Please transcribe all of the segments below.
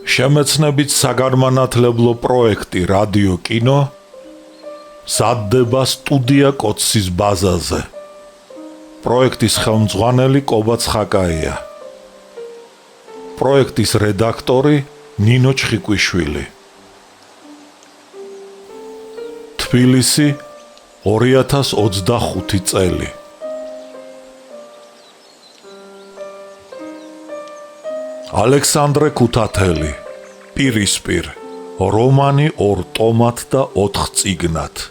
შემეცნებით საგანმანათლებლო პროექტი რადიო კინო სადდება სტუდია კოცის ბაზაზე. პროექტის ხელმძღვანელი კობა ცხაკაია. პროექტის რედაქტორი ნინო ჩხიკვიშვილი. თბილისი 2025 წელი. ალექსანდრე ქუთათელი, პირისპირ, რომანი 2 ტომად და 4 წიგნად.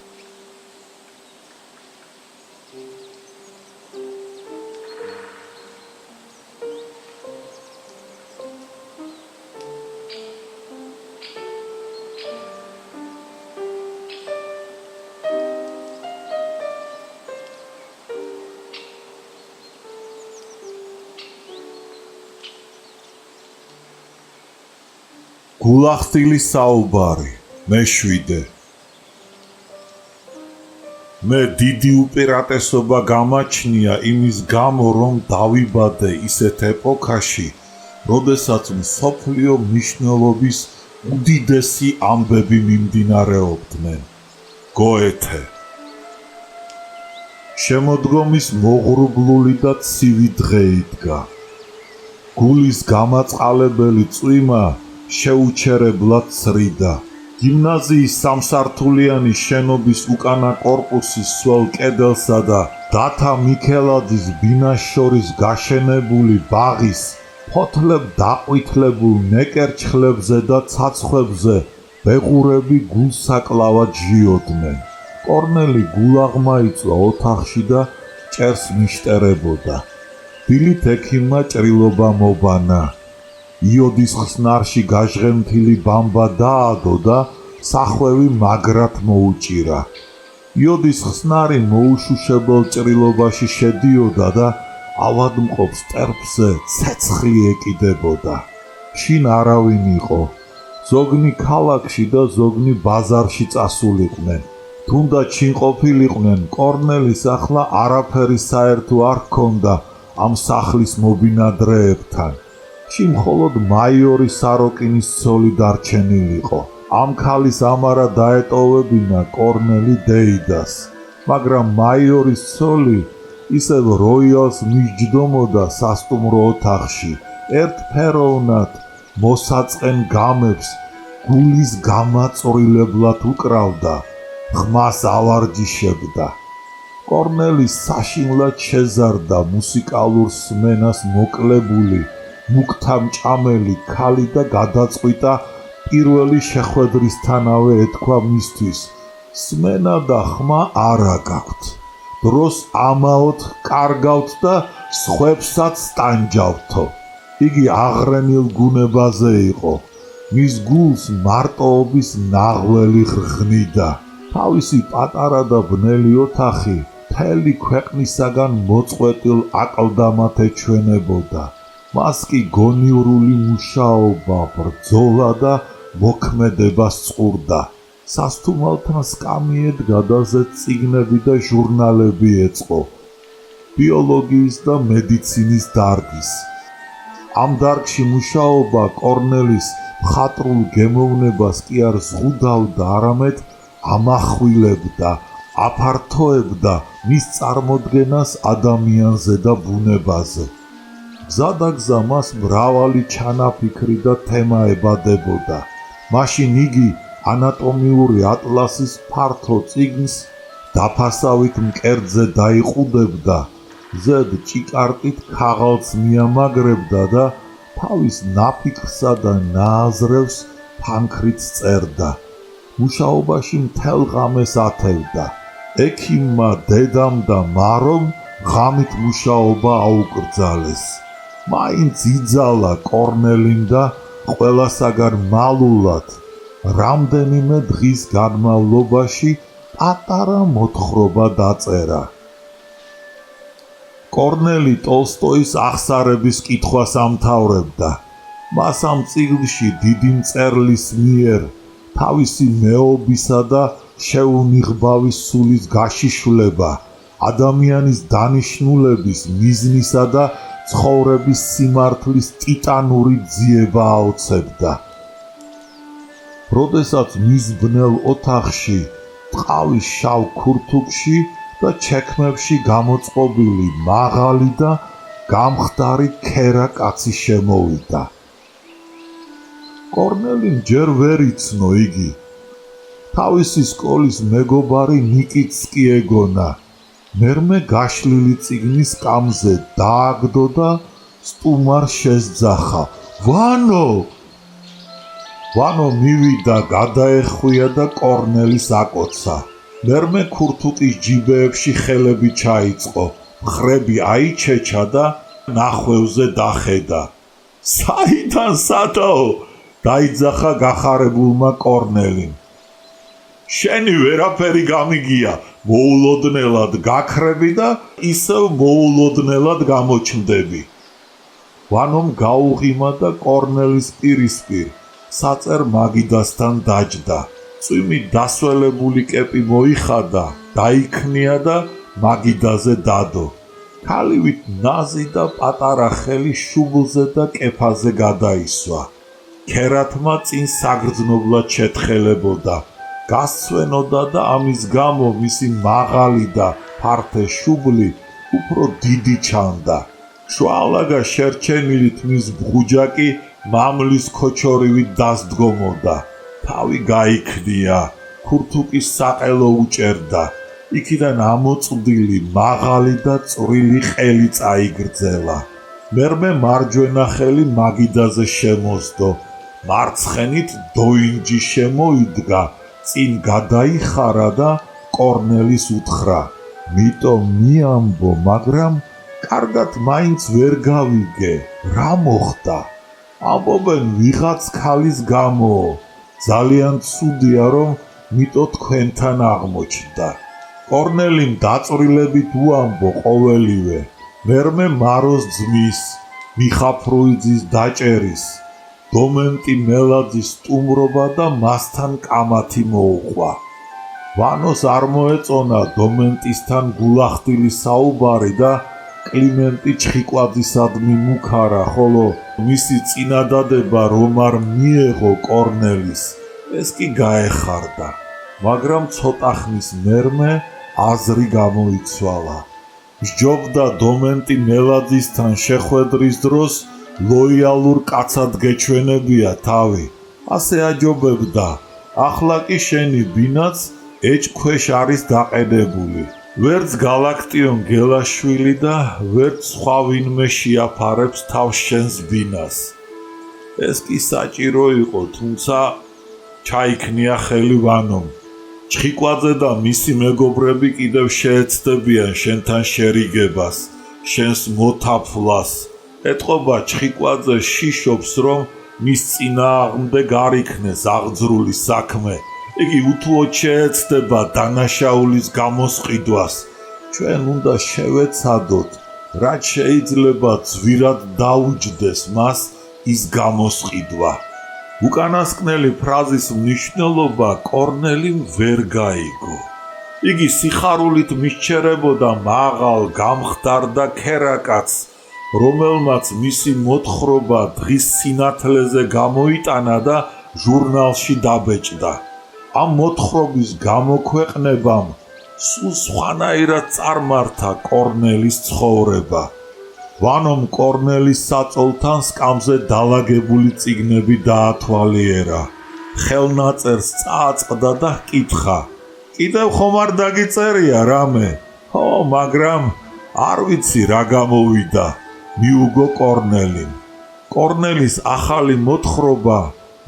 გულახსილის საუბარი, მე-7. მე დიდი უპირატესობა გამაჩნია იმის გამო, რომ დავიბადე ისეთ ეპოქაში, როდესაც მსოფლიო მნიშვნელობის უდიდესი ამბები მიმდინარეობდნენ. გოეთე. შემოდგომის მოღრუბლული და ცივი დღე იდგა. გულის გამაწყალებელი წვიმა შეუჩერებლად ცრიდა. გიმნაზიის სამსართულიანი შენობის უკანა კორპუსის სველ კედელსა და დათა მიქელაძის ბინას შორის გაშენებული ბაღის ფოთლებ დაყვითლებულ ნეკერჩხლებზე და ცაცხვებზე ბეღურები გულსაკლავად ჟიოდნენ. კორნელი გულაღმა იწვა ოთახში და ჭერს მიშტერებოდა. დილით ექიმმა ჭრილობა მობანა. იოდის ხსნარში გაჟღენთილი ბამბა დაადო და სახვევი მაგრად მოუჭირა. იოდის ხსნარი მოუშუშებელ ჭრილობაში შედიოდა და ავადმყოფ სტერფზე ცეცხლი ეკიდებოდა. შინ არავინ იყო. ზოგნი ქალაქში და ზოგნი ბაზარში წასულიყვნენ. თუნდაც შინ ყოფილიყვნენ, კორნელის ახლა არაფერი საერთო არ ჰქონდა ამ სახლის მობინადრეებთან. ში მხოლოდ მაიორი საროკინის ცოლი დარჩენილიყო. ამ ქალის ამარა დაეტოვებინა კორნელი დეიდას, მაგრამ მაიორის ცოლი ისევ როიალს მიჯდომოდა სასტუმრო ოთახში, ერთფეროვნად მოსაწყენ გამებს გულის გამაწვრილებლად უკრავდა, ხმას ავარჯიშებდა. კორნელი საშინლად შეზარდა მუსიკალურ სმენას მოკლებული მუქთამჭამელი ქალი და გადაწყვიტა პირველი შეხვედრისთანავე ეთქვა მისთვის: სმენა და ხმა არა გაქვთ. დროს ამაოდ კარგავთ და სხვებსაც სტანჯავთო. იგი აღრენილ გუნებაზე იყო. მის გულს მარტოობის ნაღველი ხრხნიდა. თავისი პატარა და ბნელი ოთახი მთელი ქვეყნისაგან მოწყვეტილ აკლდამად ეჩვენებოდა. მას კი გონივრული მუშაობა, ბრძოლა და მოქმედება სწურდა. სასთუმალთან სკამი ედგა და წიგნები და ჟურნალები ეწყო. ბიოლოგიის და მედიცინის დარგის. ამ დარგში მუშაობა კორნელის მხატვრულ გემოვნებას კი არ ზღუდავდა, არამედ ამახვილებდა, აფართოებდა მის წარმოდგენას ადამიანზე და ბუნებაზე. გზადაგზა მას მრავალი ჩანაფიქრი და თემა ებადებოდა. მაშინ იგი ანატომიური ატლასის ფართო წიგნს დაფასავით მკერდზე დაიყუდებდა, ზედ ჭიკარტით ქაღალდს მიამაგრებდა და თავის ნაფიქრსა და ნააზრევს ფანქრით წერდა. მუშაობაში მთელ ღამეს ათევდა. ექიმმა, დედამ და მარომ ღამით მუშაობა აუკრძალეს. მაინც იძალა კორნელიმ და ყველასაგან მალულად რამდენიმე დღის განმავლობაში პატარა მოთხრობა დაწერა. კორნელი ტოლსტოის აღსარების კითხვას ამთავრებდა. მას ამ წიგნში დიდი მწერლის მიერ თავისი მეობისა და შეუნიღბავის სულის გაშიშვლება, ადამიანის დანიშნულების მიზნისა და ცხოვრების სიმართლის ტიტანური ძიება აოცებდა. როდესაც მის ბნელ ოთახში ტყავის შავ ქურთუკში და ჩექმებში გამოწყობილი მაღალი და გამხდარი ქერა კაცი შემოვიდა. კორნელიმ ჯერ ვერ იცნო იგი. თავისი სკოლის მეგობარი ნიკიც კი ეგონა. მერმე გაშლილი წიგნის კამზე დააგდო და სტუმარ შესძახა. ვანო მივიდა, გადაეხვია და კორნელის აკოცა. მერმე ქურთუკის ჯიბეებში ხელები ჩაიწყო, მხრები აიჩეჩა და ნახვევზე დახედა. საიდან სადაო? დაიძახა გახარებულმა კორნელიმ. შენი ვერაფერი გამიგია, მოულოდნელად გაქრები და ისევ მოულოდნელად გამოჩნდები. ვანომ გაუღიმა და კორნელის პირისპირ საწერ მაგიდასთან დაჯდა. წვიმი დასველებული კეპი მოიხადა, დაიქნია და მაგიდაზე დადო. ქალივით ნაზი და პატარა ხელი შუბლზე და კეფაზე გადაისვა. ქერათმა წინ საგრძნობლად შეთხელებოდა. გასცვენოდა და ამის გამო მისი მაღალი და ფართე შუბლი უფრო დიდი ჩანდა. შუალაგა შერჩენილით მის ბღუჯაკი მამლის ქოჩორივით დასდგომოდა. თავი გაიქნია, ქურთუკის საყელო უჭერდა. იქიდან ამოწვდილი მაღალი და წვრილი ყელი წაიგრძელა. მერმე მარჯვენა ხელი მაგიდაზე შემოსდო. მარცხენით დოინჯი შემოიდგა, წინ გადაიხარა და კორნელის უთხრა. მიტომ მიამბო, მაგრამ კარგად მაინც ვერ გავიგე, რა მოხდა? ამბობენ ვიღაც ქალის გამო. ძალიან ცუდია, რომ მიტო თქვენთან აღმოჩნდა. კორნელიმ დაწვრილებით უამბო ყოველივე. მერმე მაროს ძმის, მიხაფრუიძის დაჭერის, დომენტი მელაძის სტუმრობა და მასთან კამათი მოუყვა. ვანოს არ მოეწონა დომენტისთან გულახდილი საუბარი და კლიმენტი ჩხიკვაძისადმი მუქარა, ხოლო მისი წინადადება რომ არ მიეღო კორნელის, ეს კი გაეხარდა. მაგრამ ცოტა ხნის მერმე აზრი გამოიცვალა. მსჯობდა დომენტი მელაძისთან შეხვედრის დროს ლოიალურ კაცად გეჩვენებია თავი. ასე აჯობებდა, ახლა კი შენი ბინაც ეჭქვეშ არის დაყენებული. ვერც გალაქტიონ გელაშვილი და ვერც სხვა ვინმე შეაფარებს თავს შენს ბინას. ეს კი საჭირო იყო, თუმცა ჩაიქნია ხელი ვანომ. ჩხიკვაძე და მისი მეგობრები კიდევ შეეცდებიან შენთან შერიგებას, შენს მოთაფვლას. ეტყობა ჩხიკვაძე შიშობს, რომ მის წინააღმდეგ არ იქნეს აღძრული საქმე. იგი უთუოდ შეეცდება დანაშაულის გამოსყიდვას. ჩვენ უნდა შევეცადოთ, რაც შეიძლება ძვირად დაუჯდეს მას ის გამოსყიდვა. უკანასკნელი ფრაზის მნიშვნელობა კორნელიმ ვერ გაიგო. იგი სიხარულით მისჩერებოდა მაღალ, გამხდარ და ქერაკაცს, რომელმაც მისი მოთხრობა დღის სინათლეზე გამოიტანა და ჟურნალში დაბეჭდა. ამ მოთხრობის გამოქვეყნებამ სულ სხვანაირად წარმართა კორნელის ცხოვრება. ვანომ კორნელის საწოლთან სკამზე დალაგებული წიგნები დაათვალიერა. ხელნაწერს წააწყდა და ჰკითხა. კიდევ ხომ არ დაგიწერია რამე? ხო, მაგრამ არ ვიცი რა გამოვიდა, მიუგო კორნელიმ. კორნელის ახალი მოთხრობა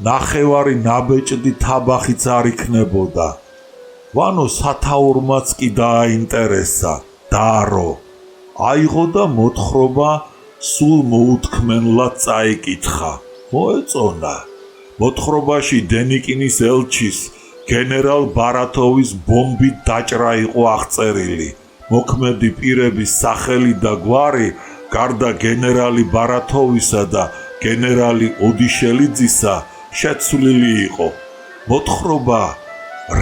ნახევარი ნაბეჭდი თაბახიც არ იქნებოდა. ვანო სათაურმაც კი დააინტერესა, დაარო. აიღო და მოთხრობა სულ მოუთქმენლად წაიკითხა. მოეწონა. მოთხრობაში დენიკინის ელჩის, გენერალ ბარათოვის ბომბით დაჭრა იყო აღწერილი. მოქმედი პირების სახელი და გვარი, გარდა გენერალი ბარათოვისა და გენერალი ოდიშელიძისა, შეცვლილი იყო. მოთხრობა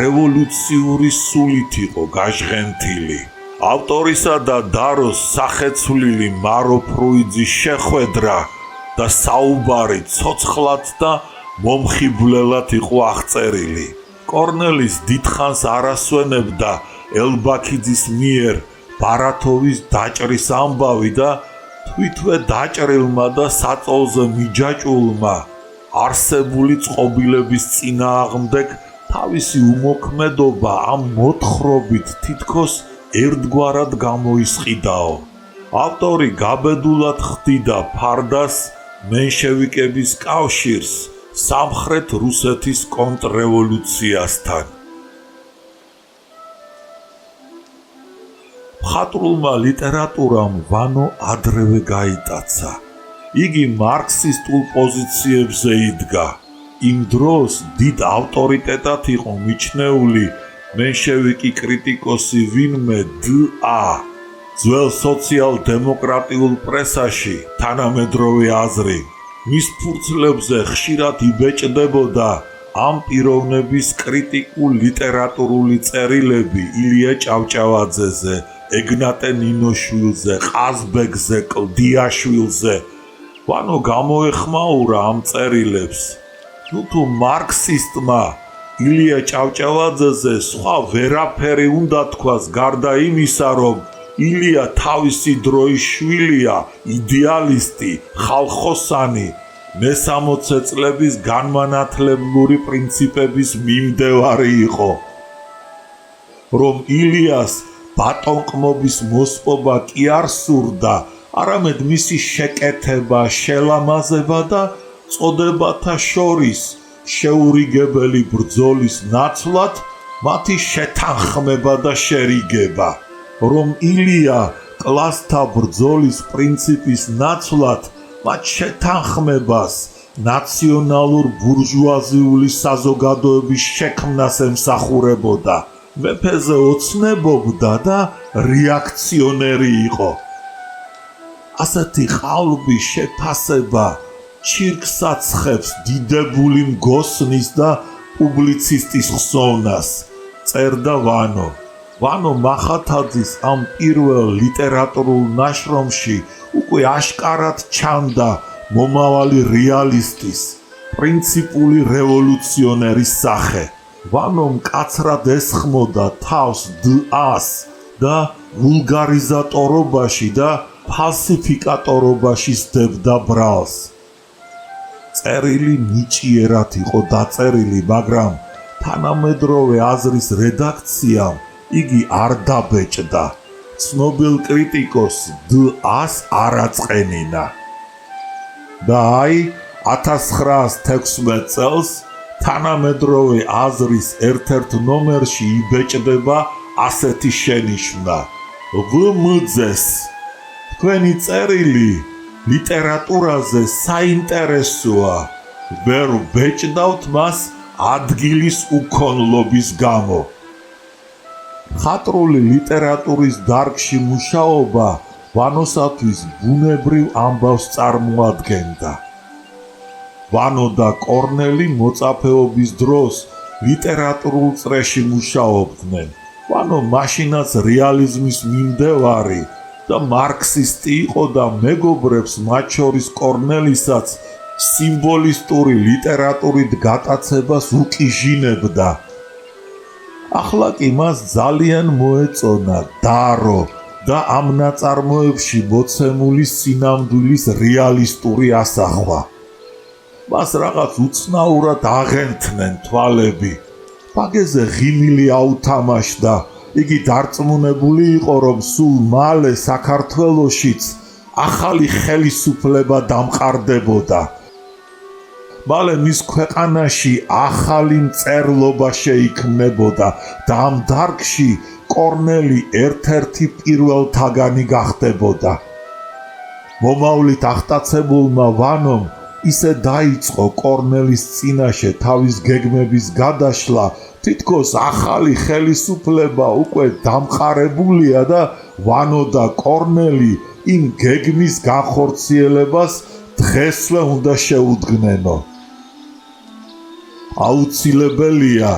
რევოლუციური სულით იყო გაჟღენთილი. ავტორისა და დაროს სახეცვლილი მარო ფრუიძის შეხვედრა და საუბარი ცოცხლად და მომხიბვლელად იყო აღწერილი. კორნელის დიდხანს არ ასვენებდა ელბაქიძის მიერ ბარათოვის დაჭრის ამბავი და თვითვე დაჭრილმა და საწოლზე მიჯაჭულმა არსებული წყობილების წინააღმდეგ თავისი უმოქმედობა ამ მოთხრობით თითქოს ერთგვარად გამოისყიდაო. ავტორი გაბედულად ხდიდა ფარდას მენშევიკების კავშირს სამხრეთ რუსეთის კონტრრევოლუციასთან. მხატვრულმა ლიტერატურამ ვანო ადრევე გაიტაცა. იგი მარქსისტულ პოზიციებზე იდგა. იმ დროს დიდ ავტორიტეტად იყო მიჩნეული მენშევიკი კრიტიკოსი ვინმე დ.ა. ძველ სოციალ-დემოკრატიულ პრესაში თანამედროვე აზრი. მის ფურცლებზე ხშირად იბეჭდებოდა ამ პიროვნების კრიტიკულ ლიტერატურული წერილები ილია ჭავჭავაძეზე, ეგნატე ნინოშვილზე, ყაზბეგზე, კლდიაშვილზე. ვანო გამოეხმაურა ამ წერილებს. თუ მარქსისტმა ილია ჭავჭავაძეზე სხვა ვერაფერი უნდა თქვას გარდა იმისა, რომ ილია თავისი დროის შვილია, იდეალისტი, ხალხოსანი, მე-60 წლების განმანათლებლური პრინციპების მიმდევარი იყო. რომ ილიას ბატონყმობის მოსპობა კი არ სურდა, არამედ მისი შეკეთება, შელამაზება და წოდებათა შორის შეურიგებელი ბრძოლის ნაცვლად მათი შეთანხმება და შერიგება. რომ ილია კლასთა ბრძოლის პრინციპის ნაცვლად მათ შეთანხმებას ნაციონალურ ბურჟუაზიული საზოგადოების შექმნას ემსახურებოდა. მეფეზე ოცნებობდა და რეაქციონერი იყო. ასეთი ყალბი შეფასება ჩირკს აცხებს დიდებული მგოსნის და პუბლიცისტის ხსოვნას. წერდა ვანო. ვანო მახათაძის ამ პირველ ლიტერატურულ ნაშრომში უკვე აშკარად ჩანდა მომავალი რეალისტის, პრინციპული რევოლუციონერის სახე. ვანო მკაცრად ესხმოდა თავს დ.ას და ვულგარიზატორობაში და ფალსიფიკატორობაში სდებდა ბრალს. წერილი ნიჭიერად იყო დაწერილი, მაგრამ თანამედროვე აზრის რედაქციამ იგი არ დაბეჭდა. ცნობილ კრიტიკოს დ.ას არ აწყენინა. და აი 1916 წელს თანამედროვე აზრის ერთ-ერთ ნომერში იბეჭდება ასეთი შენიშვნა: ვმძეს თქვენი წერილი ლიტერატურაზე საინტერესოა, ვერ ვბეჭდავთ მას ადგილის უქონლობის გამო. მხატვრული ლიტერატურის დარგში მუშაობა ვანოსათვის ბუნებრივ ამბავს წარმოადგენდა. ვანო და კორნელი მოწაფეობის დროს ლიტერატურულ წრეში მუშაობდნენ. ვანო მაშინაც რეალიზმის მიმდევარი და მარქსისტი იყო და მეგობრებს, მათ შორის კორნელისაც, სიმბოლისტური ლიტერატურით გატაცებას უკიჟინებდა. ახლა კი მას ძალიან მოეწონა დარო და ამ ნაწარმოებში მოცემული სინამდვილის რეალისტური ასახვა. მას რაღაც უცნაურად აღენთნენ თვალები. ბაგეზე ღიმილი აუთამაშდა. იგი დარწმუნებული იყო, რომ სულ მალე საქართველოშიც ახალი ხელისუფლება დამყარდებოდა. მალე მის ქვეყანაში ახალი მწერლობა შეიქმნებოდა და ამ დარგში კორნელი ერთ-ერთი პირველთაგანი გახდებოდა. მომავლით აღტაცებულმა ვანომ ისე დაიწყო კორნელის წინაშე თავის გეგმების გადაშლა, თითქოს ახალი ხელისუფლება უკვე დამყარებულია და ვანო და კორნელი იმ გეგმის განხორციელებას დღესვე უნდა შეუდგნენო. აუცილებელია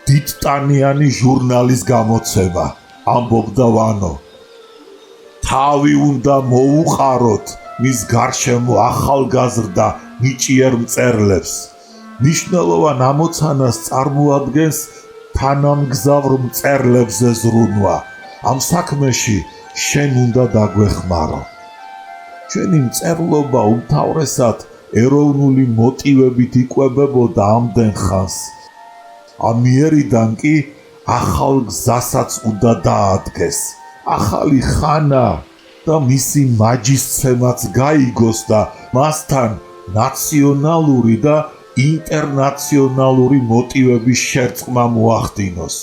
დიდტანიანი ჟურნალის გამოცემა, ამბობდა ვანო. თავი უნდა მოუყაროთ მის გარშემო ახალგაზრდა ნიჭიერ მწერლებს. მნიშვნელოვან ამოცანას წარმოადგენს თანამგზავრ მწერლებზე ზრუნვა. ამ საქმეში შენ უნდა დაგვეხმარო. ჩვენი მწერლობა უმთავრესად ეროვნული მოტივებით იკვებებოდა ამდენ ხანს. ამიერიდან კი ახალ გზასაც უნდა დაადგეს. ახალი ხანა და მისი მაჯისცემაც გაიგოს და მასთან ნაციონალური და ინტერნაციონალური მოტივების შერწყმა მოახდინოს.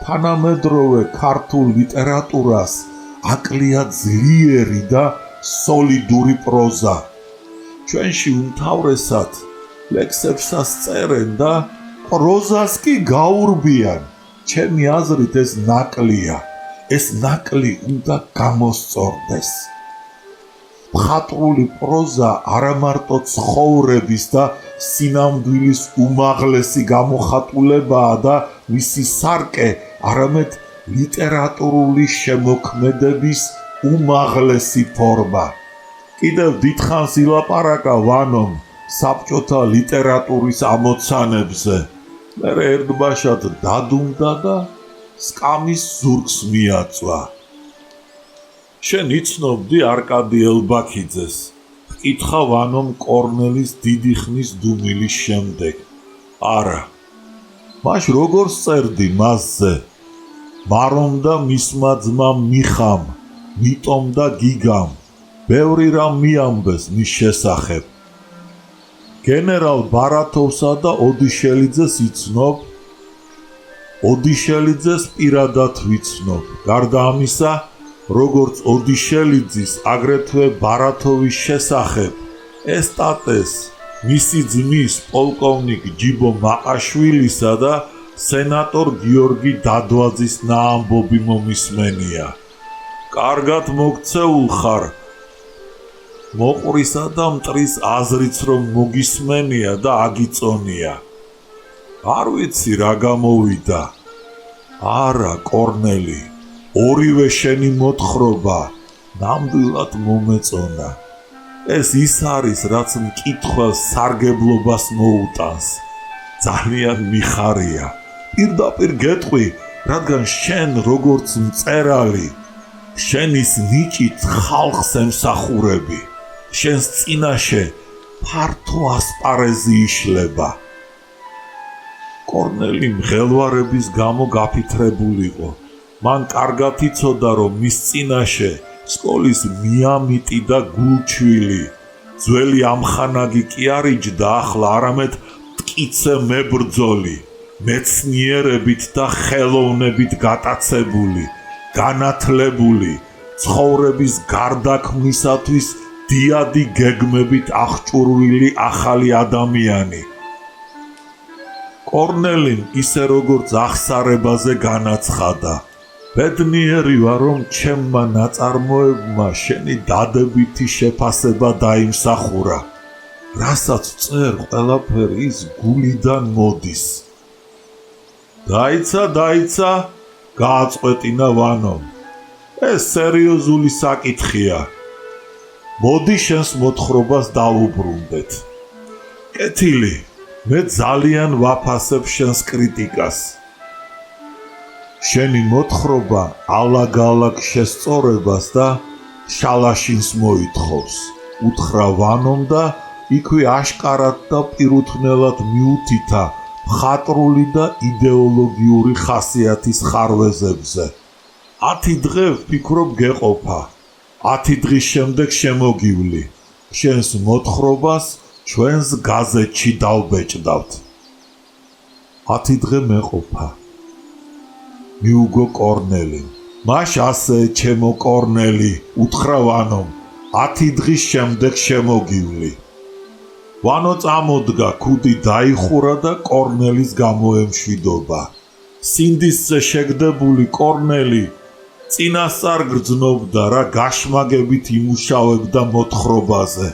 თანამედროვე ქართულ ლიტერატურას აკლია ძლიერი და სოლიდური პროზა. ჩვენში უმთავრესად ლექსებსაც წერენ და პროზას კი გაურბიან. ჩემი აზრით ეს ნაკლია. ეს ნაკლი უნდა გამოსწორდეს. მხატვრული პროზა არამარტო ცხოვრების და სინამდვილის უმაღლესი გამოხატულებაა და მისი სარკე, არამედ ლიტერატურული შემოქმედების უმაღლესი ფორმა. კიდევ დიდხანს ილაპარაკა ვანომ საბჭოთა ლიტერატურის ამოცანებზე. მერე ერთბაშად დადუმდა და სკამის ზურგს მიაწვა. შენ იცნობდი არკადი ელბაქიძეს? ჰკითხა ვანომ კორნელის დიდი ხნის დუმილის შემდეგ. არა. მაშ როგორ წერდი მასზე? მარომ და მისმა ძმამ მიხამ, მიტომ და გიგამ, ბევრი რამ მიამბეს მის შესახებ. გენერალ ბარათოვსა და ოდიშელიძეს იცნობ? ოდიშელიძეს პირადად ვიცნობ. გარდა ამისა, როგორც ოდიშელიძის, აგრეთვე ბარათოვის შესახებ ესტატეს მისი ძმის პოლკოვნიკ ჯიბო მაყაშვილისა და სენატორ გიორგი დადვაძის ნაამბობი მომისმენია. კარგად მოგცეულ ხარ. მოყვრისა და მტრის აზრიც რომ მოგისმენია და აგიწონია. არ ვიცი რა გამოვიდა. არა, კორნელი, ორივე შენი მოთხრობა ნამდვილად მომეწონა. ეს ის არის, რაც მკითხველს სარგებლობას მოუტანს. ძალიან მიხარია. პირდაპირ გეტყვი, რადგან შენ როგორც მწერალი, შენის ნიჭით ხალხს ემსახურები. შენს წინაშე ფართო ასპარეზი იშლება. კორნელი მღელვარების გამო გაფითრებულიყო. მან კარგად იცოდა, რომ მის წინაშე სკოლის მიამიტი და გულჩვილი, ძველი ამხანაგი კი არ იჯდა ახლა, არამედ მტკიცე მებრძოლი, მეცნიერებით და ხელოვნებით გატაცებული, განათლებული, ცხოვრების გარდაქმნისათვის დიადი გეგმებით აღჭურვილი ახალი ადამიანი. კორნელიმ ისე როგორც აღსარებაზე განაცხადა. ბედნიერი ვარ, რომ ჩემმა ნაწარმოებმა შენი დადებითი შეფასება დაიმსახურა. რასაც წერ, ყველაფერი ის გულიდან მოდის. დაიცა, გააწყვეტინა ვანომ. ეს სერიოზული საკითხია. მოდი შენს მოთხრობას დავუბრუნდეთ. კეთილი, მე ძალიან ვაფასებ შენს კრიტიკას. შენი მოთხრობა ალაგ-ალაგ შესწორებას და შალაშინს მოითხოვს. უთხრა ვანომ და იქვე აშკარად და პირუთვნელად მიუთითა მხატვრული და იდეოლოგიური ხასიათის ხარვეზებზე. 10 დღე ვფიქრობ გეყოფა. 10 დღის შემდეგ შემოგივლი. შენს მოთხრობას ჩვენს გაზეთში დავბეჭდავთ. 10 დღე მეყოფა. მიუგო კორნელი. მაშ ასე, ჩემო კორნელი, უთხრა ვანომ, 10 დღის შემდეგ შემოგივლი. ვანო წამოდგა, ქუდი დაიხურა და კორნელის გამოემშვიდობა. სინდისზე შეგდებული კორნელი წინასწარ გრძნობდა, რა გაშმაგებით იმუშავებდა მოთხრობაზე.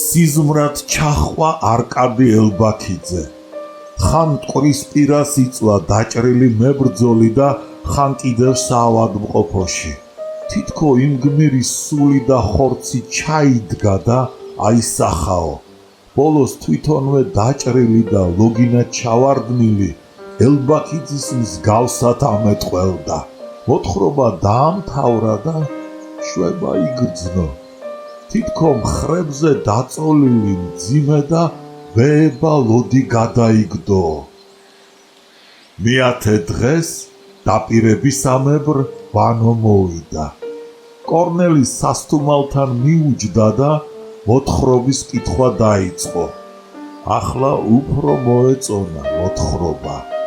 სიზმრად ჩახვა არკადი ელბაქიძე. ხან მტკვრის პირას იწვა დაჭრილი მებრძოლი და ხან კიდევ საავადმყოფოში. თითქო იმ გმირის სული და ხორცი ჩაიდგა და აისახაო. ბოლოს თვითონვე დაჭრილი და ლოგინად ჩავარდნილი ელბაქიძის მსგავსად ამეტყველდა. მოთხრობა დაამთავრა და შვება იგრძნო. თითქოს ხრებზე დაწოლილი მძიმე და ვეება ლოდი გადაიგდო. მეათე დღეს დაპირებისამებრ ვანო მოვიდა. კორნელის სასტუმალთან მიუჯდა და მოთხრობის კითხვა დაიწყო. ახლა უფრო მოეწონა მოთხრობა.